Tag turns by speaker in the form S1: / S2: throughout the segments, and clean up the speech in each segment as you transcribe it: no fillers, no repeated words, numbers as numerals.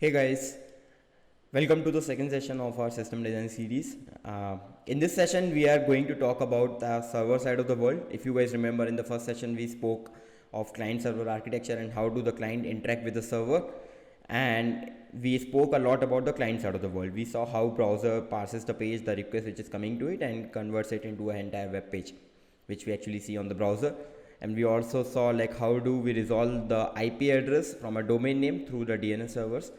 S1: Hey guys, welcome to the second session of our system design series. In this session, we are going to talk about the server side of the world. If you guys remember, in the first session, we spoke of client server architecture and how do the client interact with the server, and we spoke a lot about the client side of the world. We saw how browser parses the page, the request which is coming to it, and converts it into an entire web page, which we actually see on the browser. And we also saw like how do we resolve the IP address from a domain name through the DNS servers.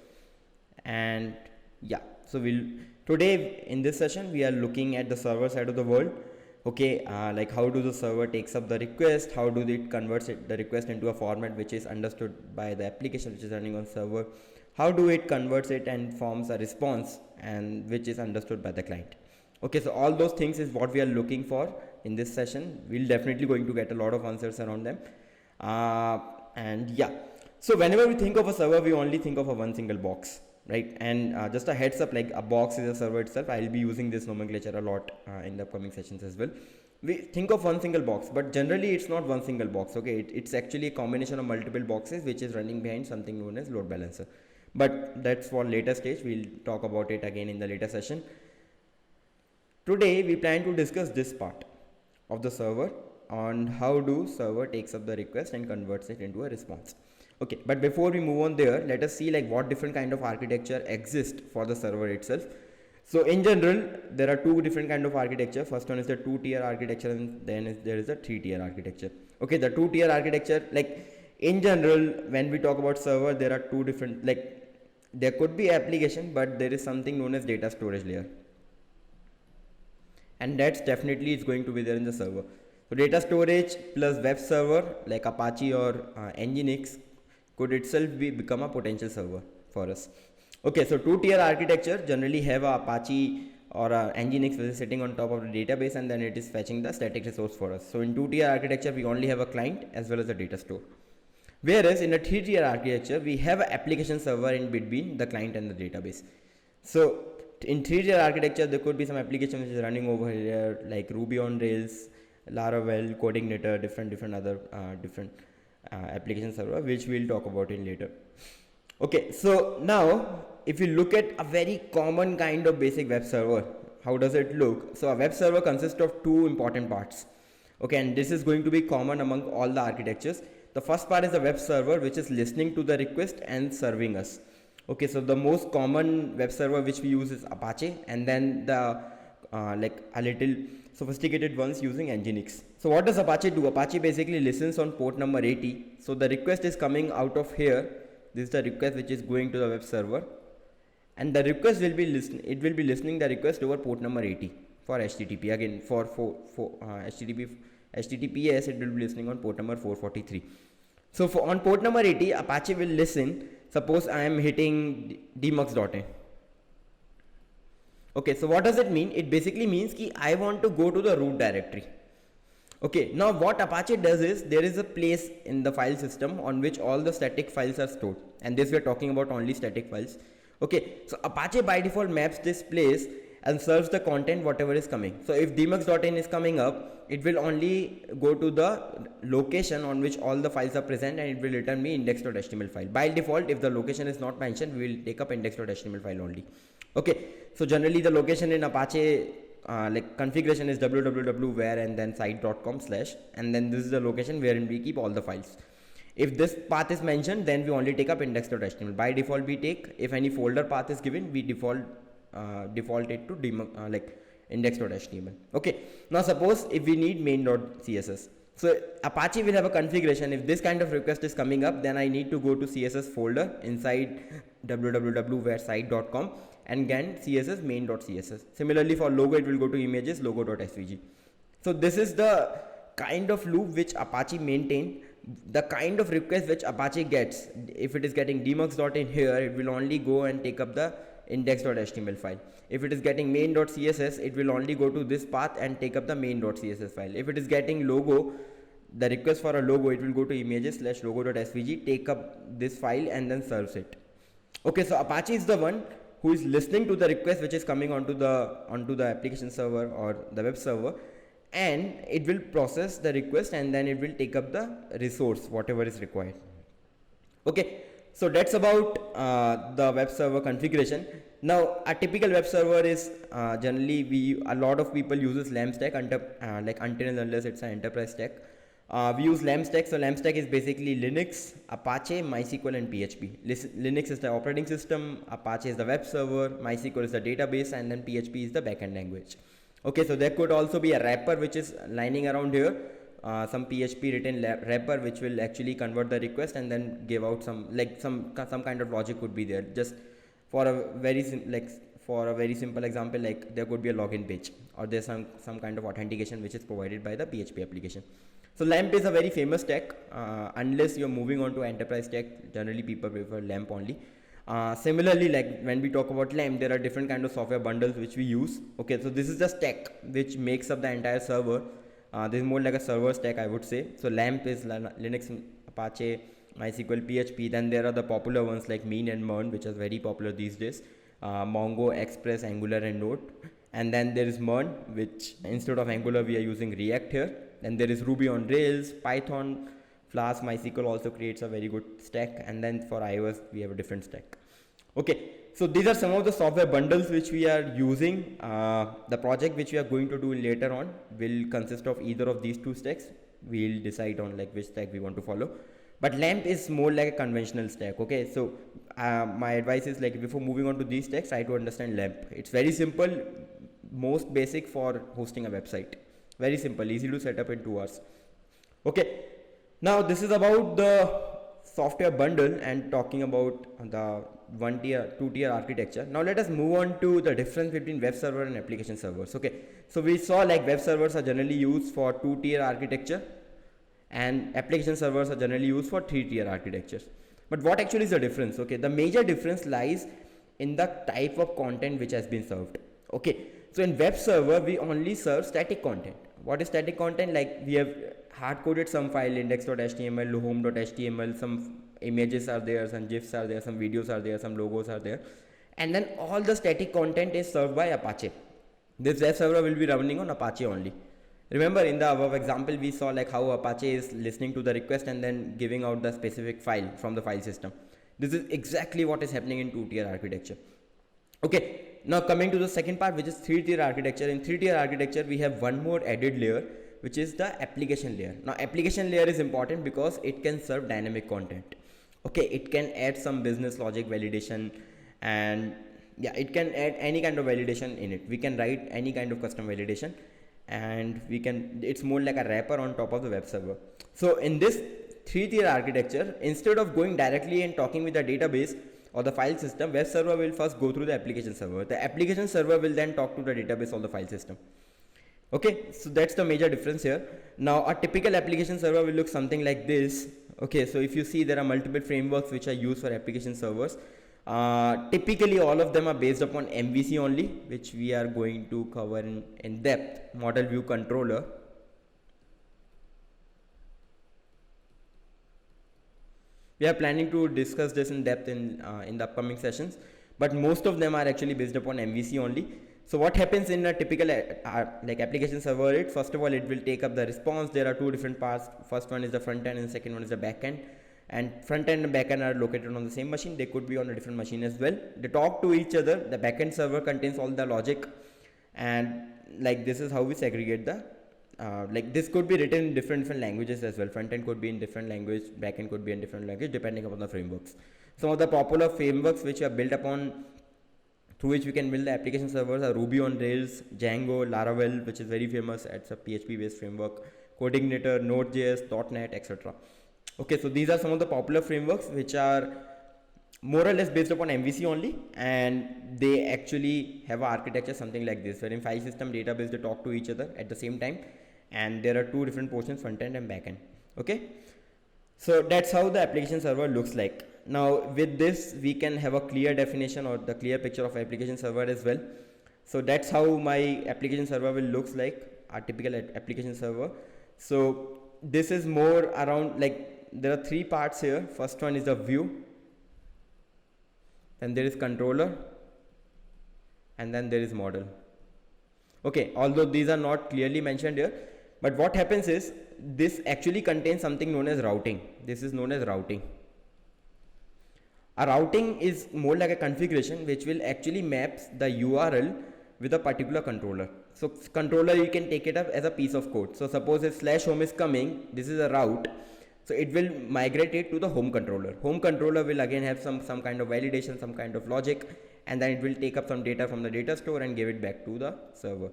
S1: And yeah, so we'll today in this session we are looking at the server side of the world. Okay, like how do the server takes up the request, how do it converts the request into a format which is understood by the application which is running on server, how do it converts it and forms a response and which is understood by the client. Okay, so all those things is what we are looking for in this session. We'll definitely going to get a lot of answers around them. And yeah, so whenever we think of a server, we only think of a one single box, right? And just a heads up, like a box is a server itself. I'll be using this nomenclature a lot in the upcoming sessions as well. We think of one single box, but generally it's not one single box. Okay, it's actually a combination of multiple boxes which is running behind something known as load balancer. But that's for later stage. We'll talk about it again in the later session. Today we plan to discuss this part of the server on how do server takes up the request and converts it into a response. Okay, but before we move on there, let us see like what different kind of architecture exists for the server itself. So in general, there are two different kind of architecture. First one is the two-tier architecture, and then there is a three-tier architecture. Okay, the two-tier architecture, like in general, when we talk about server, there are two different, like there could be application, but there is something known as data storage layer, and that's definitely is going to be there in the server. So data storage plus web server like Apache or Nginx could itself become a potential server for us. Okay, so two-tier architecture generally have a Apache or a Nginx which is sitting on top of the database, and then it is fetching the static resource for us. So in two-tier architecture, we only have a client as well as a data store. Whereas in a three-tier architecture, we have an application server in between the client and the database. So in three-tier architecture, there could be some application which is running over here like Ruby on Rails, Laravel, CodeIgniter, different other application server, which we'll talk about in later. Okay, so now if you look at a very common kind of basic web server, how does it look? So a web server consists of two important parts. Okay, and this is going to be common among all the architectures. The first part is the web server, which is listening to the request and serving us. Okay, so the most common web server which we use is Apache, and then the like a little sophisticated ones using Nginx. So what does Apache do? Apache basically listens on port number 80. So the request is coming out of here. This is the request which is going to the web server, and the request will be listening the request over port number 80 for HTTP. Again, for HTTPS, it will be listening on port number 443. So on port number 80, Apache will listen. Suppose I am hitting dmux.in. Okay, so what does it mean? It basically means that I want to go to the root directory. Okay, now what Apache does is there is a place in the file system on which all the static files are stored, and this we are talking about only static files. Okay, so Apache by default maps this place and serves the content whatever is coming. So if dmux.in is coming up, it will only go to the location on which all the files are present, and it will return me index.html file. By default, if the location is not mentioned, we will take up index.html file only. Okay, so generally the location in Apache like configuration is www.where and then site.com/ and then this is the location wherein we keep all the files. If this path is mentioned, then we only take up index.html. By default, we take, if any folder path is given, we default it to like index.html. Okay, now suppose if we need main.css. So Apache will have a configuration. If this kind of request is coming up, then I need to go to CSS folder inside www.where-site.com and get CSS main.css. Similarly for logo, it will go to images logo.svg. So this is the kind of loop which Apache maintain. The kind of request which Apache gets, if it is getting dmux.in here, it will only go and take up the index.html file. If it is getting main.css, it will only go to this path and take up the main.css file. If it is getting logo, the request for a logo, it will go to images/logo.svg, take up this file and then serves it. Okay, so Apache is the one who is listening to the request which is coming onto the application server or the web server, and it will process the request and then it will take up the resource whatever is required. Okay, so that's about the web server configuration. Now a typical web server is generally a lot of people uses LAMP stack like until and unless it's an enterprise stack. We use LAMP stack. So LAMP stack is basically Linux, Apache, MySQL and PHP. Linux is the operating system, Apache is the web server, MySQL is the database, and then PHP is the backend language. Okay, so there could also be a wrapper which is lining around here, some PHP written wrapper which will actually convert the request and then give out some kind of logic could be there. Just for a very simple example, like there could be a login page, or there's some kind of authentication which is provided by the PHP application. So LAMP is a very famous stack. Unless you're moving on to enterprise stack, generally people prefer LAMP only. Similarly, like when we talk about LAMP, there are different kind of software bundles which we use. Okay, so this is the stack which makes up the entire server. This is more like a server stack, I would say. So LAMP is Linux, Apache, MySQL, PHP. Then there are the popular ones like Mean and Mern, which are very popular these days. Mongo, Express, Angular and Node. And then there is Mern, which instead of Angular we are using React here. Then there is Ruby on Rails, Python, Flask, MySQL also creates a very good stack. And then for iOS we have a different stack. Okay, so these are some of the software bundles which we are using. The project which we are going to do later on will consist of either of these two stacks. We'll decide on like which stack we want to follow. But LAMP is more like a conventional stack. Okay, so my advice is like before moving on to these stacks, try to understand LAMP. It's very simple, most basic for hosting a website. Very simple, easy to set up in 2 hours. Okay, now this is about the software bundle and talking about the 1-tier, 2-tier architecture. Now let us move on to the difference between web server and application servers. Okay, so we saw like web servers are generally used for 2-tier architecture and application servers are generally used for 3-tier architectures. But what actually is the difference? Okay, the major difference lies in the type of content which has been served. Okay, so in web server we only serve static content. What is static content? Like we have hard coded some file, index.html, home.html, some images are there, some gifs are there, some videos are there, some logos are there, and then all the static content is served by Apache. This web server will be running on Apache only. Remember in the above example we saw like how Apache is listening to the request and then giving out the specific file from the file system. This is exactly what is happening in 2-tier architecture. Okay, now coming to the second part, which is 3-tier architecture. In 3-tier architecture we have one more added layer, which is the application layer. Now application layer is important because it can serve dynamic content. Okay, it can add some business logic validation, and yeah, it can add any kind of validation in it. We can write any kind of custom validation, and it's more like a wrapper on top of the web server. So in this 3-tier architecture, instead of going directly and talking with the database or the file system, web server will first go through the application server. The application server will then talk to the database or the file system. Okay, so that's the major difference here. Now a typical application server will look something like this. Okay, so if you see, there are multiple frameworks which are used for application servers. Typically all of them are based upon MVC only, which we are going to cover in depth. Model view controller. We are planning to discuss this in depth in the upcoming sessions, but most of them are actually based upon MVC only. So what happens in a typical like application server? First of all, it will take up the response. There are two different parts. First one is the front end and the second one is the back end. And front end and back end are located on the same machine. They could be on a different machine as well. They talk to each other. The back end server contains all the logic, and like this is how we segregate the like this could be written in different languages as well. Front end could be in different language, back end could be in different language depending upon the frameworks. Some of the popular frameworks which are built upon through which we can build the application servers are Ruby on Rails, Django, Laravel, which is very famous. It's a PHP based framework, Codeigniter, Node.js, .NET, etc. Okay, so these are some of the popular frameworks which are more or less based upon MVC only, and they actually have an architecture something like this, where in file system, database, they talk to each other at the same time, and there are two different portions, front end and back end. Okay, so that's how the application server looks like. Now with this we can have a clear definition or the clear picture of application server as well. So that's how my application server will looks like, a typical application server. So this is more around, like there are three parts here. First one is the view, then there is controller, and then there is model. Okay, although these are not clearly mentioned here, but what happens is this actually contains something known as routing. This is known as routing. A routing is more like a configuration which will actually maps the URL with a particular controller. So controller, you can take it up as a piece of code. So suppose if slash home is coming, this is a route. So it will migrate it to the home controller. Home controller will again have some kind of validation, some kind of logic, and then it will take up some data from the data store and give it back to the server.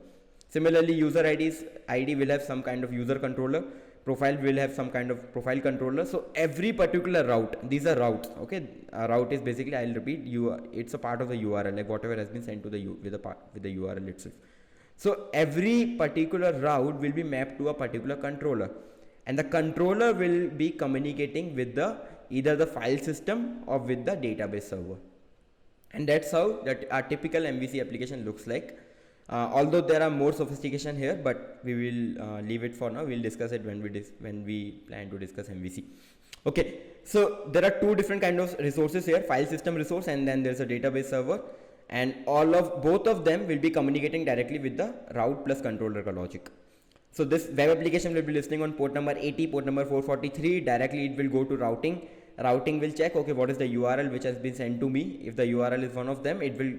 S1: Similarly, user ID will have some kind of user controller. Profile will have some kind of profile controller. So every particular route, these are routes. Okay, a route is basically, I'll repeat, it's a part of the URL, like whatever has been sent to the with the URL itself. So every particular route will be mapped to a particular controller, and the controller will be communicating with the either the file system or with the database server. And that's how that our typical MVC application looks like. Although there are more sophistication here, but we will leave it for now. We'll discuss it when we plan to discuss MVC. Okay, so there are two different kind of resources here: file system resource, and then there's a database server. And both of them will be communicating directly with the route plus controller logic. So this web application will be listening on port number 80, port number 443. Directly it will go to routing. Routing will check, okay, what is the URL which has been sent to me. If the URL is one of them, it will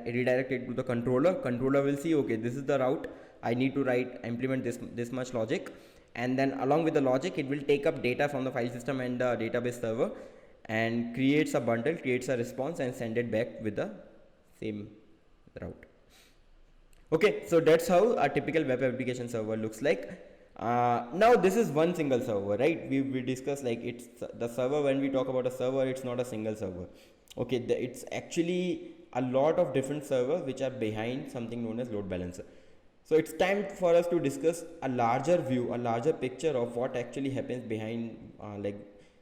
S1: redirect it to the controller. Controller will see, okay, this is the route. I need to implement this much logic. And then along with the logic, it will take up data from the file system and the database server and creates a bundle, creates a response, and send it back with the same route. Okay, so that's how a typical web application server looks like. Now this is one single server, right? We discussed like it's the server. When we talk about a server, it's not a single server. Okay, it's actually a lot of different servers which are behind something known as load balancer. So it's time for us to discuss a larger view, a larger picture of what actually happens behind like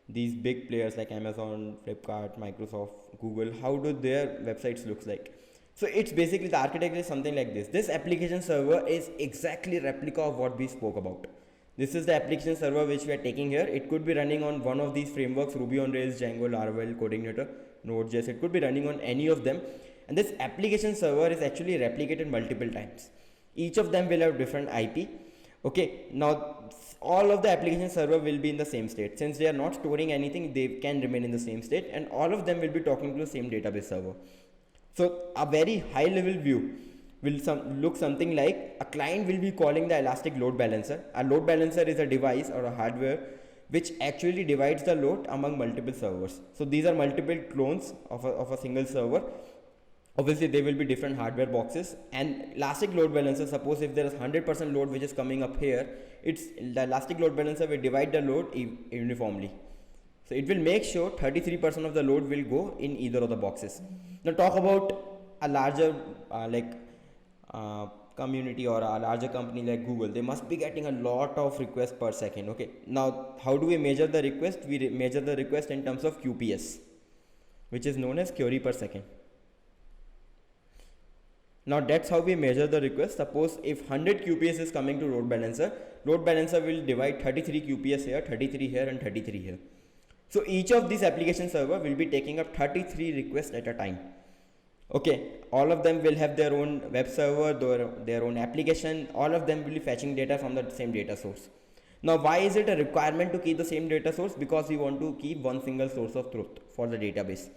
S1: these big players like Amazon, Flipkart, Microsoft, Google. How do their websites looks like? So it's basically, the architecture is something like this. This application server is exactly replica of what we spoke about. This is the application server which we are taking here. It could be running on one of these frameworks: Ruby on Rails, Django, Laravel, Coordinator, Node.js. It could be running on any of them. And this application server is actually replicated multiple times. Each of them will have different IP. Okay, now all of the application server will be in the same state. Since they are not storing anything, they can remain in the same state, and all of them will be talking to the same database server. So a very high level view will look something like: a client will be calling the Elastic Load Balancer. A load balancer is a device or a hardware which actually divides the load among multiple servers. So these are multiple clones of a single server. Obviously there will be different hardware boxes, and Elastic Load Balancer, suppose if there is 100% load which is coming up here, the Elastic Load Balancer will divide the load uniformly. So it will make sure 33% of the load will go in either of the boxes. Now talk about a larger community or a larger company like Google. They must be getting a lot of requests per second. Okay, now how do we measure the request? We measure the request in terms of QPS, which is known as query per second. Now that's how we measure the request. Suppose if 100 QPS is coming to load balancer will divide 33 QPS here, 33 here, and 33 here. So each of these application server will be taking up 33 requests at a time. Okay, all of them will have their own web server, their own application. All of them will be fetching data from the same data source. Now why is it a requirement to keep the same data source? Because we want to keep one single source of truth for the database.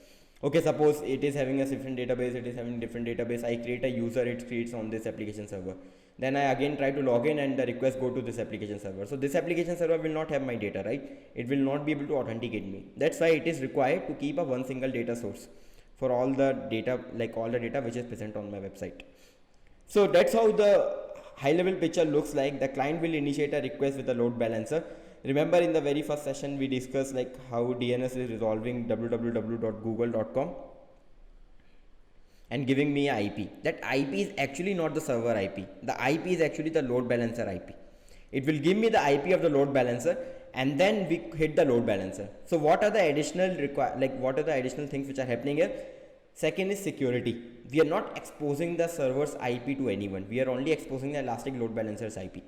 S1: Okay, suppose it is having a different database, I create a user, it creates on this application server. Then I again try to log in and the request go to this application server. So this application server will not have my data, right? It will not be able to authenticate me. That's why it is required to keep a one single data source for all the data, like all the data which is present on my website. So that's how the high level picture looks like. The client will initiate a request with a load balancer. Remember in the very first session we discussed like how DNS is resolving www.google.com and giving me an IP. That IP is actually not the server IP. The IP is actually the load balancer IP. It will give me the IP of the load balancer, and then we hit the load balancer. So what are the additional things which are happening here? Second is security. We are not exposing the server's IP to anyone. We are only exposing the Elastic Load Balancer's IP.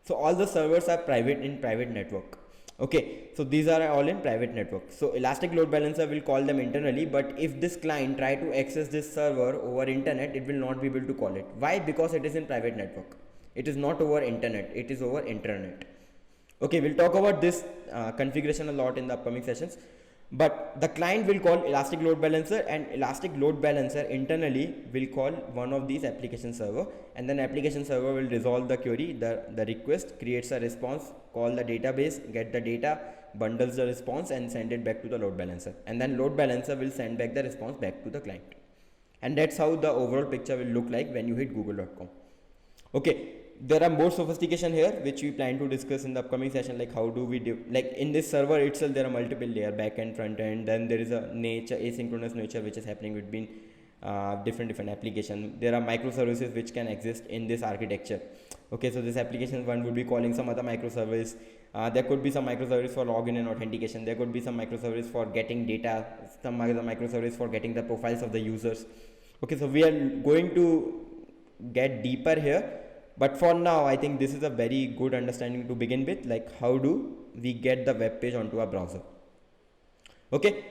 S1: So all the servers are private in private network. Okay, so these are all in private network. So Elastic Load Balancer will call them internally, but if this client try to access this server over internet, it will not be able to call it. Why? Because it is in private network. It is not over internet, it is over intranet. Okay, we'll talk about this configuration a lot in the upcoming sessions. But the client will call Elastic Load Balancer, and Elastic Load Balancer internally will call one of these application server, and then application server will resolve the query, the request, creates a response, call the database, get the data, bundles the response and send it back to the load balancer, and then load balancer will send back the response back to the client. And that's how the overall picture will look like when you hit google.com. Okay, there are more sophistication here which we plan to discuss in the upcoming session, like how do we do, like in this server itself there are multiple layer, back end, front end, then there is a nature, asynchronous nature which is happening between different application. There are microservices which can exist in this architecture. Okay, so this application one would be calling some other microservice. There could be some microservice for login and authentication, there could be some microservice for getting data, some other microservice for getting the profiles of the users. Okay, so we are going to get deeper here, but for now I think this is a very good understanding to begin with, like how do we get the web page onto our browser. Okay,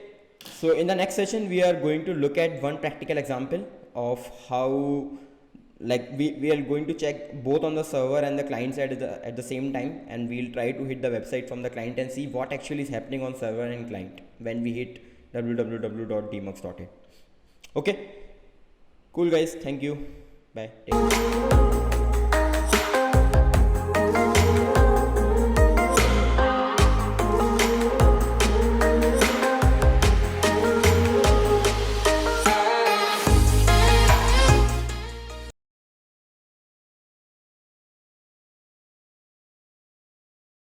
S1: so in the next session we are going to look at one practical example of how, like we are going to check both on the server and the client side at the same time, and we'll try to hit the website from the client and see what actually is happening on server and client when we hit www.dmux.in. Okay, cool guys, thank you, bye, take care.